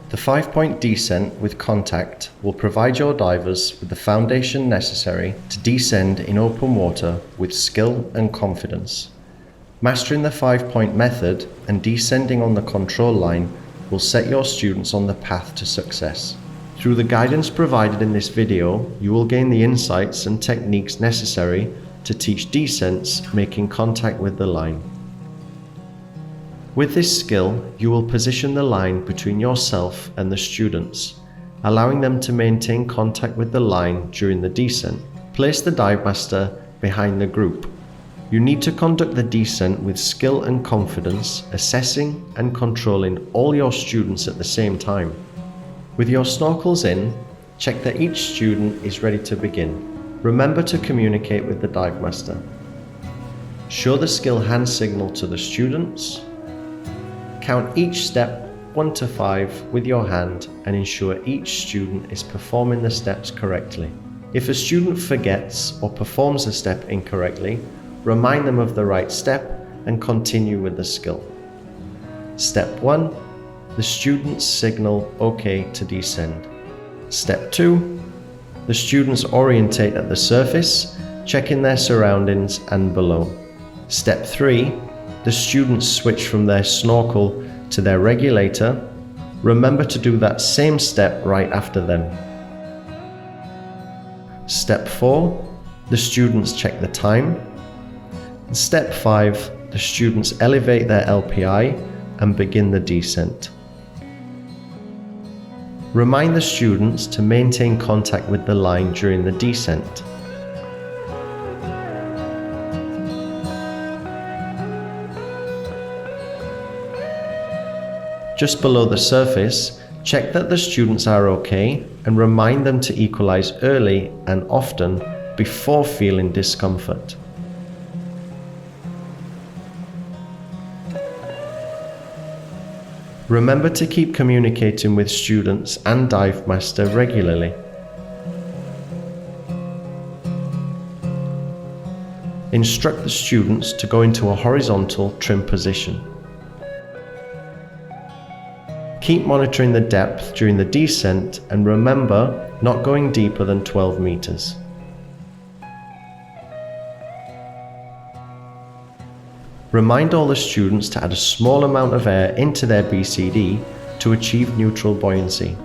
The 5-point descent with contact will provide your divers with the foundation necessary to descend in open water with skill and confidence. Mastering the 5-point method and descending on the control line will set your students on the path to success. Through the guidance provided in this video, you will gain the insights and techniques necessary to teach descents making contact with the line. With this skill, you will position the line between yourself and the students, allowing them to maintain contact with the line during the descent. Place the Divemaster behind the group. You need to conduct the descent with skill and confidence, assessing and controlling all your students at the same time. With your snorkels in, check that each student is ready to begin. Remember to communicate with the Divemaster. Show the skill hand signal to the students. Count each step 1 to 5 with your hand and ensure each student is performing the steps correctly. If a student forgets or performs a step incorrectly, remind them of the right step and continue with the skill. Step 1. The students signal OK to descend. Step 2. The students orientate at the surface, checking their surroundings and below. Step 3. The students switch from their snorkel to their regulator. Remember to do that same step right after them. Step 4. The students check the time. Step 5. The students elevate their LPI and begin the descent. Remind the students to maintain contact with the line during the descent. Just below the surface, check that the students are okay and remind them to equalize early and often before feeling discomfort. Remember to keep communicating with students and Divemaster regularly. Instruct the students to go into a horizontal trim position. Keep monitoring the depth during the descent and remember not going deeper than 12 meters. Remind all the students to add a small amount of air into their BCD to achieve neutral buoyancy.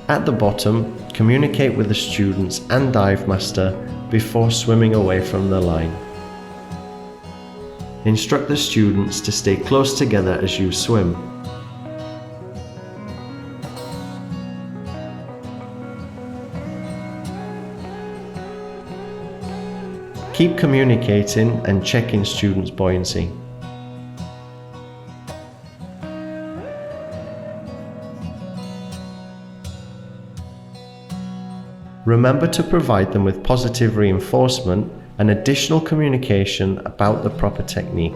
At the bottom, communicate with the students and Divemaster before swimming away from the line. Instruct the students to stay close together as you swim. Keep communicating and checking students' buoyancy. Remember to provide them with positive reinforcement and additional communication about the proper technique.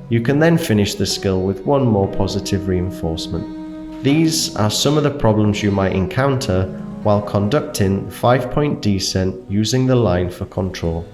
You can then finish the skill with one more positive reinforcement. These are some of the problems you might encounter while conducting 5-point descent using the line for control.